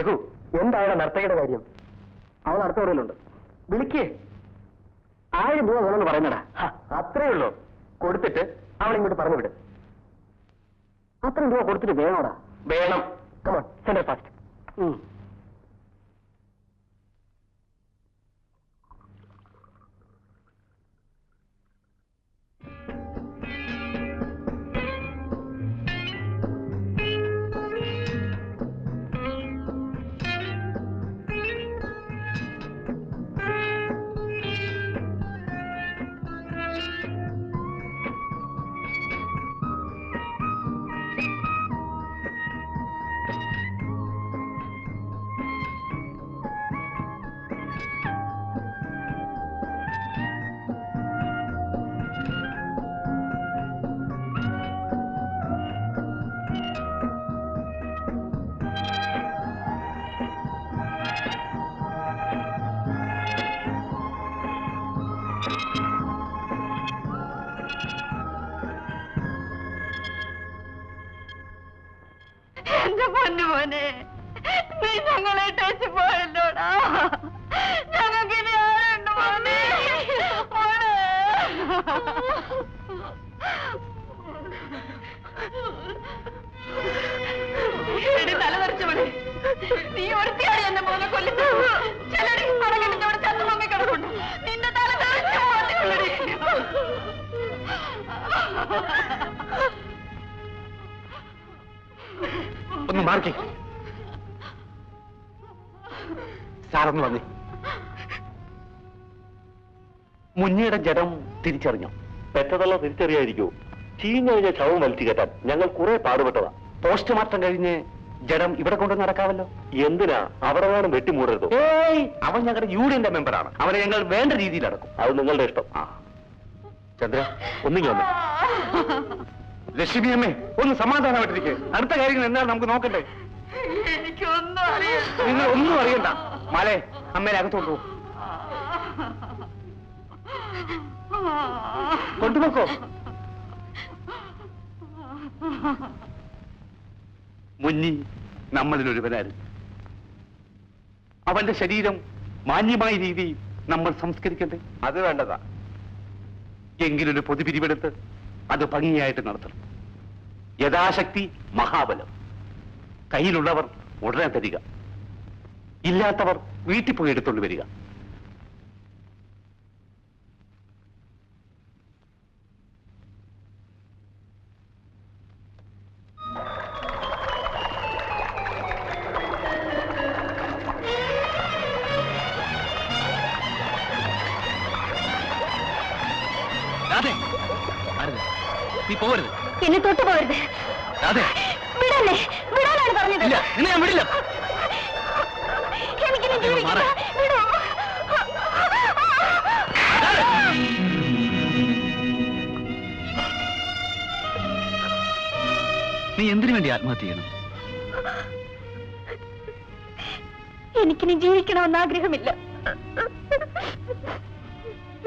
രഘു, എന്താണ് നർത്തകയുടെ കാര്യം? അവൾ അടുത്ത മുറിയിലുണ്ട്. വിളിക്കേ. 1000 രൂപ വേണമെന്ന് പറയുന്നടാ. അത്രേ ഉള്ളൂ. കൊടുത്തിട്ട് അവൾ ഇങ്ങോട്ട് പറഞ്ഞു വിട്. അത്രയും രൂപ കൊടുത്തിട്ട് വേണോടാ? വേണം. Come on, send fast. മോനെ, നീ ഞങ്ങളെ ടച്ച് പോയല്ലോടാ. ഞങ്ങൾക്ക് ഇനി ആരുണ്ട് മോനെ? തലതെറിച്ചു മോനെ. നീ ഒരുത്തിയാണ് എന്റെ മോനെ കൊല്ലുന്നത്. ചിലടി പടകെട്ടിച്ചവിടെ ചത്തു പൊങ്ങി കിടക്കുന്നു. നിന്റെ തല തെറിച്ചു മോനെ. ഒന്ന് മാർക്കി. സാറൊന്ന് വന്നേ. മുന്നിയുടെ ജഡം തിരിച്ചറിഞ്ഞോ? പെറ്റതള്ള തിരിച്ചറിയായിരിക്കൂ. ചീഞ്ഞഴിഞ്ഞ ശവം വലിച്ചു കെട്ടാൻ ഞങ്ങൾ കുറെ പാടുപെട്ടതാ. പോസ്റ്റ്മോർട്ടം കഴിഞ്ഞ് ജഡം ഇവിടെ കൊണ്ട് നടക്കാമല്ലോ. എന്തിനാ അവിടെ വേണം വെട്ടിമൂടരുതോ? ഏയ്, അവൻ ഞങ്ങളുടെ യൂണിയന്റെ മെമ്പറാണ്. അവനെ ഞങ്ങൾ വേണ്ട രീതിയിൽ അടക്കും. അത് നിങ്ങളുടെ ഇഷ്ടം. ചന്ദ്ര, ഒന്നിങ്ങി വന്നേ. ലക്ഷ്മി അമ്മേ, ഒന്ന് സമാധാനമായിട്ടിരിക്കെ. അടുത്ത കാര്യങ്ങൾ എന്താണ് നമുക്ക് നോക്കണ്ടേ? എനിക്കൊന്നും അറിയാം. നിങ്ങൾ ഒന്നും അറിയണ്ട. മാലേ, അമ്മേനെ അകത്തോട്ട് പോകും. കൊണ്ടുപോക്കോ. മുന്നി നമ്മളിലൊരുവനായിരുന്നു. അവന്റെ ശരീരം മാന്യമായ രീതിയിൽ നമ്മൾ സംസ്കരിക്കണ്ടേ? അത് വേണ്ടതാ. എങ്കിലൊരു പൊതുപിരിവെടുത്ത് അത് ഭംഗിയായിട്ട് നടത്തണം. യഥാശക്തി മഹാബലം. കയ്യിലുള്ളവർ ഉടനെ തരിക, ഇല്ലാത്തവർ വീട്ടിൽ പോയി എടുത്തുകൊണ്ട് വരിക. നീ പോവരുത്. എന്നെ തൊട്ടു പോകരുത്. വിടല്ലേ, വിടാനാണ് പറഞ്ഞത്. നിന്നെ ഞാൻ വിടില്ല. എനിക്കിനി ജീവിക്കണം. വിടോ. നീ എന്തിനു വേണ്ടി ആത്മഹത്യ ചെയ്യണം? എനിക്കിനി ജീവിക്കണമെന്ന് ആഗ്രഹമില്ല.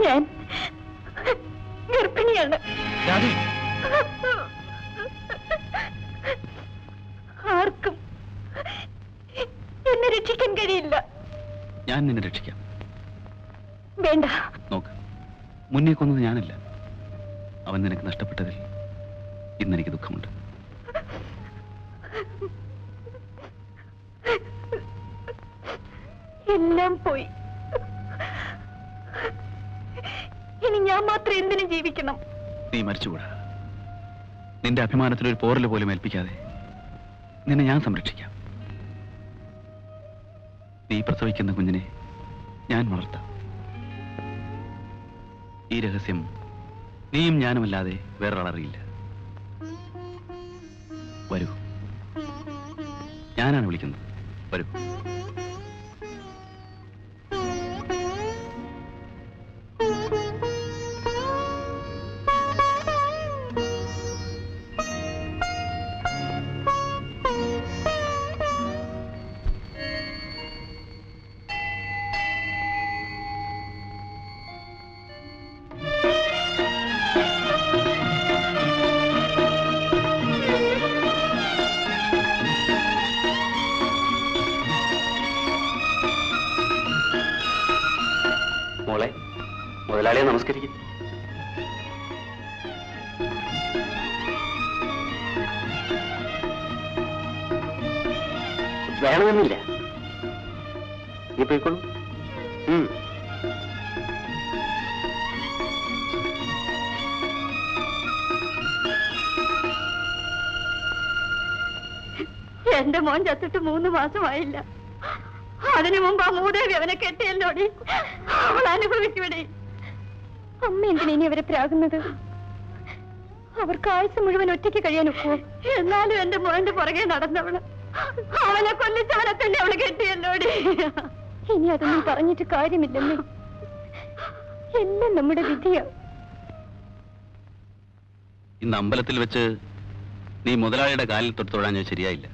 ഞാൻ ഗർഭിണിയാണ്. ആർക്കും എന്നെ രക്ഷിക്കാൻ കഴിയില്ല. ഞാൻ നിന്നെ രക്ഷിക്കാം. വേണ്ട. നോക്ക്, മുന്നേ കൊന്നത് ഞാനല്ല. അവൻ നിനക്ക് നഷ്ടപ്പെട്ടതിൽ ഇന്നെനിക്ക് ദുഃഖമുണ്ട്. എല്ലാം പോയി. ഇനി ഞാൻ മാത്രം എന്തിനു ജീവിക്കണം? നീ മരിച്ചുകൂടാ. നിന്റെ അഭിമാനത്തിൽ ഒരു പോറൽ പോലും ഏൽപ്പിക്കാതെ നിന്നെ ഞാൻ സംരക്ഷിക്കാം. നീ പ്രസവിക്കുന്ന കുഞ്ഞിനെ ഞാൻ വളർത്താം. ഈ രഹസ്യം നീയും ഞാനുമല്ലാതെ വേറൊരാളറിയില്ല. വരൂ, ഞാനാണ് വിളിക്കുന്നത്. വരൂ. മുതലാളിയെ നമസ്കരിക്കും. വേണമെന്നില്ല, നീ പോയിക്കോളൂ. എന്റെ മോൻ ചത്തിട്ട് 3 മാസമായില്ല. അതിനു മുമ്പ് ആ മൂദേവി അവനെ കെട്ടിയല്ലോടി. അവൾ അനുഭവിക്കൂടി. അമ്മ എന്തിനി അവരെ പ്രാകുന്നത്? അവർക്ക് ആയുസ് മുഴുവൻ ഒറ്റയ്ക്ക് കഴിയാൻ ഒക്കുമോ? എന്നാലും എന്റെ മോന്റെ പുറകെ നടന്നവള് അവനെ കൊല്ലിച്ചവനെ തന്നെ അവള് കെട്ടിയല്ലോടി. ഇനി അതൊന്നും പറഞ്ഞിട്ട് കാര്യമില്ലെന്ന്. എല്ലാം നമ്മുടെ വിധിയാ. ഇന്ന് അമ്പലത്തിൽ വെച്ച് നീ മുതലാളിയുടെ കാലിൽ തൊട്ട് തൊഴാൻ ശരിയായില്ല.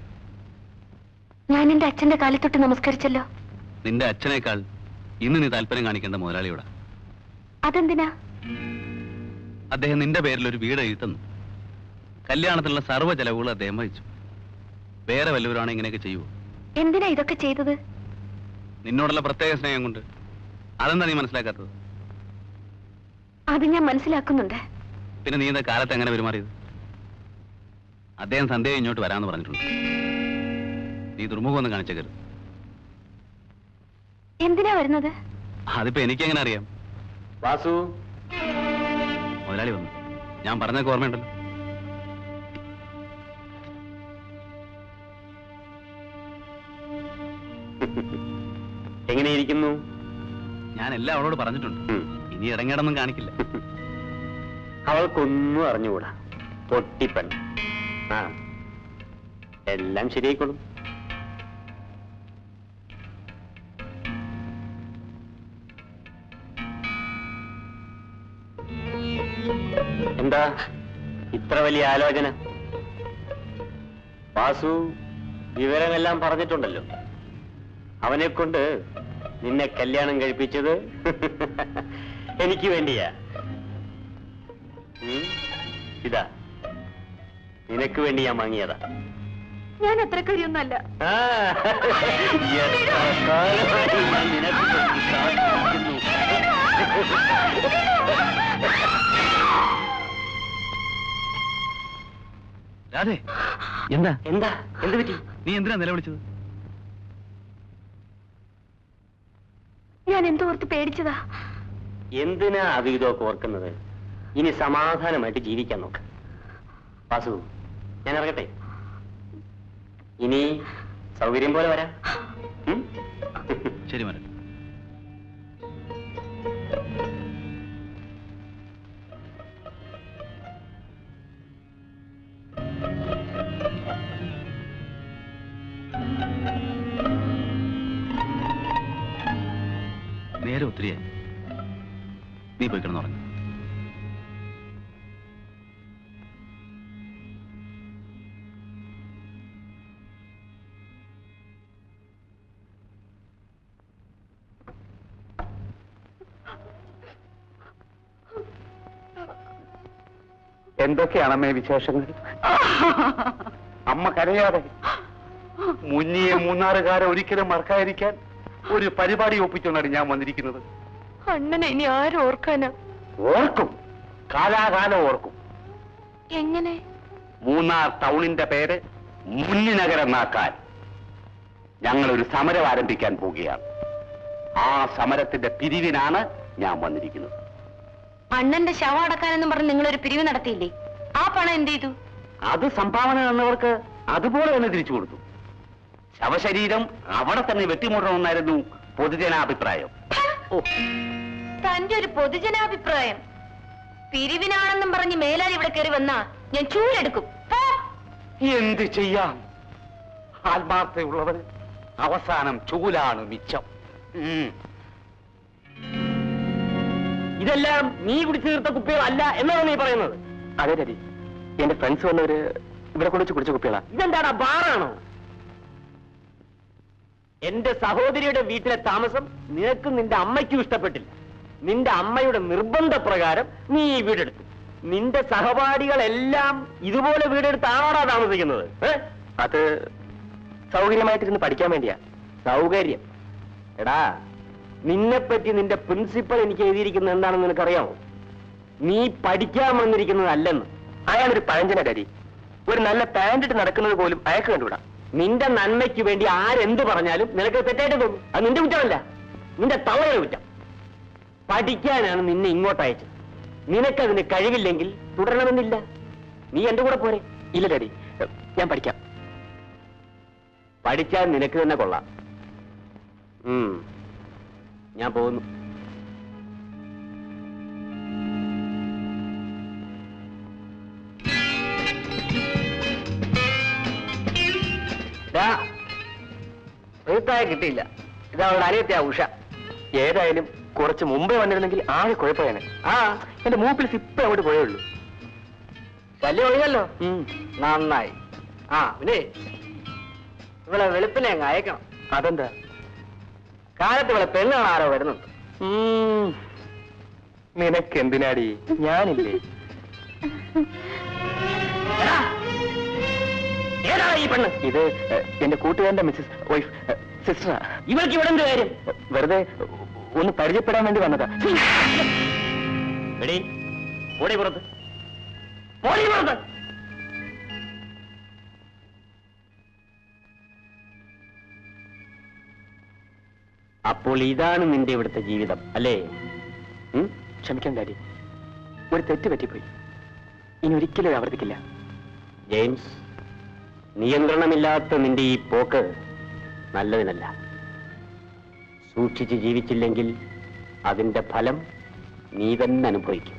ഞാൻ എന്റെ അച്ഛന്റെ കാലിൽ തൊട്ട് നമസ്കരിച്ചല്ലോ. നിന്റെ അച്ഛനേക്കാൾ ഇന്ന് നീ താല്പര്യം കാണിക്കേണ്ട മുതലാളിയോടാ. അതെന്തിനാ? അദ്ദേഹം നിന്റെ പേരിൽ ഒരു വീട് എഴുതി തന്നു. കല്യാണത്തിനുള്ള സർവ്വ ചെലവുകൾ അദ്ദേഹം വഹിച്ചു. വേറെ വല്ലവരാണ് ഇങ്ങനെയൊക്കെ ചെയ്യുമോ? എന്തിനാ ഇതൊക്കെ ചെയ്തത്? നിന്നോടുള്ള പ്രത്യേക സ്നേഹം കൊണ്ട്. അതെന്താ നീ മനസ്സിലാക്കാത്തത്? അത് ഞാൻ മനസ്സിലാക്കുന്നുണ്ട്. പിന്നെ നീ എന്താ കാലത്ത് എങ്ങനെ പെരുമാറിയത്? അദ്ദേഹം സന്ധ്യ ഇങ്ങോട്ട് വരാമെന്ന് പറഞ്ഞിട്ടുണ്ട്. നീ ദുർമുഖമൊന്നും കാണിച്ചേക്കരുത്. എന്തിനാ വരുന്നത്? അതിപ്പോ എനിക്കെങ്ങനെ അറിയാം? വാസു, മുതലാളി വന്നു. ഞാൻ പറഞ്ഞൊക്കെ ഓർമ്മയുണ്ടല്ലോ. എങ്ങനെയിരിക്കുന്നു? ഞാൻ എല്ലാം അവളോട് പറഞ്ഞിട്ടുണ്ട്. ഇനി ഇറങ്ങിയിടൊന്നും കാണിക്കില്ല. അവൾക്കൊന്നും അറിഞ്ഞുകൂടാ. പൊട്ടിപ്പൺ. ആ, എല്ലാം ശരിയായിക്കോളും. എന്താ ഇത്ര വലിയ ആലോചന? വാസു വിവരമെല്ലാം പറഞ്ഞിട്ടുണ്ടല്ലോ. അവനെ കൊണ്ട് നിന്നെ കല്യാണം കഴിപ്പിച്ചത് എനിക്ക് വേണ്ടിയാ. ഇതാ നിനക്ക് വേണ്ടി ഞാൻ വാങ്ങിയതാ. ഞാൻ അത്ര കാര്യമൊന്നല്ല. എത്ര കാലമായി ഞാൻ നിനക്ക് വേണ്ടി കാത്തിരിക്കുന്നു. രാധേ, എന്താ എന്താ എന്ത് പറ്റി? നീ എന്തിനാ നിലവിളിച്ചത്? ഞാൻ എന്തോർത്ത് പേടിച്ചതാ. എന്തിനാ അത് ഇതൊക്കെ ഓർക്കുന്നത്? ഇനി സമാധാനമായിട്ട് ജീവിക്കാൻ നോക്ക്. വാസു, ഞാൻ ഇറങ്ങട്ടെ. ഇനി സൗകര്യം പോലെ വരാം. ശരി മരൻ. നേരെ ഒത്തിരിയായി. നീ പോയി കിടന്നുറങ്ങി. എന്തൊക്കെയാണ് അമ്മേ വിശേഷങ്ങൾ? അമ്മ കരയാതെ. മുന്നിയെ 3-6 കാലം ഒരിക്കലും മറക്കാതിരിക്കാൻ ഒരു പരിപാടി ഒപ്പിച്ചോണ്ടാണ് ഞാൻ വന്നിരിക്കുന്നത്. അണ്ണനെ ഇനി ആരും ഓർക്കാനാ? ഓർക്കും, കാലാകാലം ഓർക്കും. എങ്ങനെ? മൂന്നാർ ടൗണിന്റെ പേര് മുന്നിനഗരമാക്കാൻ ഞങ്ങളൊരു സമരം ആരംഭിക്കാൻ പോവുകയാണ്. ആ സമരത്തിന്റെ പിരിവിനാണ് ഞാൻ വന്നിരിക്കുന്നത്. അണ്ണന്റെ ശവം അടക്കാനെന്നും പറഞ്ഞ് നിങ്ങളൊരു പിരിവ് നടത്തിയില്ലേ? ആ പണം എന്ത് ചെയ്തു? അത് സംഭാവന തന്നവർക്ക് അതുപോലെ തന്നെ തിരിച്ചു കൊടുത്തു. ശവശരീരം അവിടെ തന്നെ വെട്ടിമുടണമെന്നായിരുന്നു പൊതുജനാഭിപ്രായം. തന്റെ ഒരു പൊതുജനാഭിപ്രായം. പിരിവിനാണെന്നും പറഞ്ഞ് മേലാൽ ഇവിടെ കയറി വന്നാ ഞാൻ ചൂലെടുക്കും. എന്ത് ചെയ്യാം? ആത്മാർത്ഥതയുള്ളവന് അവസാനം ചൂലാണ് മിച്ചം. ഇതെല്ലാം നീ കുടിച്ചു തീർത്ത കുപ്പികൾ അല്ല എന്നാണ് നീ പറയുന്നത്? അതെ ഡാഡി, എന്റെ ഫ്രണ്ട്സ് വന്നവര് ഇവിടെ കൊണ്ടുവച്ച് കുടിച്ച കുപ്പികളാ. ഇതെന്താടാ, ബാറാണോ? എന്റെ സഹോദരിയുടെ വീട്ടിലെ താമസം നിനക്കും നിന്റെ അമ്മയ്ക്കും ഇഷ്ടപ്പെട്ടില്ല. നിന്റെ അമ്മയുടെ നിർബന്ധപ്രകാരം നീ ഈ വീടെടുത്തു. നിന്റെ സഹപാഠികളെല്ലാം ഇതുപോലെ വീടെടുത്താണോടാ താമസിക്കുന്നത്? അത് സൗകര്യമായിട്ടിരുന്ന് പഠിക്കാൻ വേണ്ടിയാ. സൗകര്യം? എടാ, നിന്നെപ്പറ്റി നിന്റെ പ്രിൻസിപ്പൽ എനിക്ക് എഴുതിയിരിക്കുന്നത് എന്താണെന്ന് നിനക്കറിയാമോ? നീ പഠിക്കാൻ വന്നിരിക്കുന്നതല്ലെന്ന്. അയാളൊരു പഴഞ്ചന കരി. ഒരു നല്ല പാൻറ്റിട്ട് നടക്കുന്നത് പോലും അയാൾക്ക് കണ്ടുവിടാ. നിന്റെ നന്മയ്ക്ക് വേണ്ടി ആരെന്ത് പറഞ്ഞാലും നിനക്ക് തെറ്റായിട്ട് തോന്നും. അത് നിന്റെ കുറ്റമല്ല, നിന്റെ തവയുടെ കുറ്റം. പഠിക്കാനാണ് നിന്നെ ഇങ്ങോട്ട് അയച്ചത്. നിനക്കതിന് കഴിവില്ലെങ്കിൽ തുടരണമെന്നില്ല. നീ എന്റെ കൂടെ പോരെ. ഇല്ല ഡാഡി, ഞാൻ പഠിക്കാം. പഠിച്ചാൽ നിനക്ക് തന്നെ കൊള്ളാം. ഞാൻ പോകുന്നു. കിട്ടിയില്ല. ഇത് അവളുടെ അനിയത്തിയാ ഉഷ. ഏതായാലും കുറച്ച് മുമ്പേ വന്നിരുന്നെങ്കിൽ ആകെ കുഴപ്പമാണ്. എന്റെ മൂപ്പിൽ ഇപ്പൊ അങ്ങോട്ട് പോയേ ഉള്ളൂ. ശല്യം ഒഴിയല്ലോ. നന്നായി. പിന്നെ ഇവിടെ വെളുപ്പിനെ അങ്ങ് അയക്കണം. അതെന്താ? കാലത്ത് ഇവിടെ പെണ്ണ് കാണാരോ വരുന്നുണ്ട്. നിനക്ക് എന്തിനാടി? ഞാനില്ലേ? ഏതാ ഈ പെണ്ണ്? ഇത് എന്റെ കൂട്ടുകാരന്റെ മിസ്സസ് വൈഫ് സിസ്റ്ററാ. ഇവർക്ക് ഇവിടെ എന്ത് കാര്യം? വെറുതെ ഒന്ന് പരിചയപ്പെടാൻ വേണ്ടി വന്നതാ. എടീ, ഓടി പുറത്ത്, ഓടി പുറത്ത്. അപ്പോൾ ഇതാണ് നിന്റെ ഇവിടുത്തെ ജീവിതം അല്ലേ? ക്ഷമിക്കാൻ ഡാഡി, ഒരു തെറ്റ് പറ്റിപ്പോയി. ഇനി ഒരിക്കലും ആവർത്തിക്കില്ല. ജെയിംസ്, നിയന്ത്രണമില്ലാത്ത നിന്റെ ഈ പോക്ക് നല്ലതിനല്ല. സൂക്ഷിച്ച് ജീവിച്ചില്ലെങ്കിൽ അതിന്റെ ഫലം നീ തന്നെ അനുഭവിക്കും.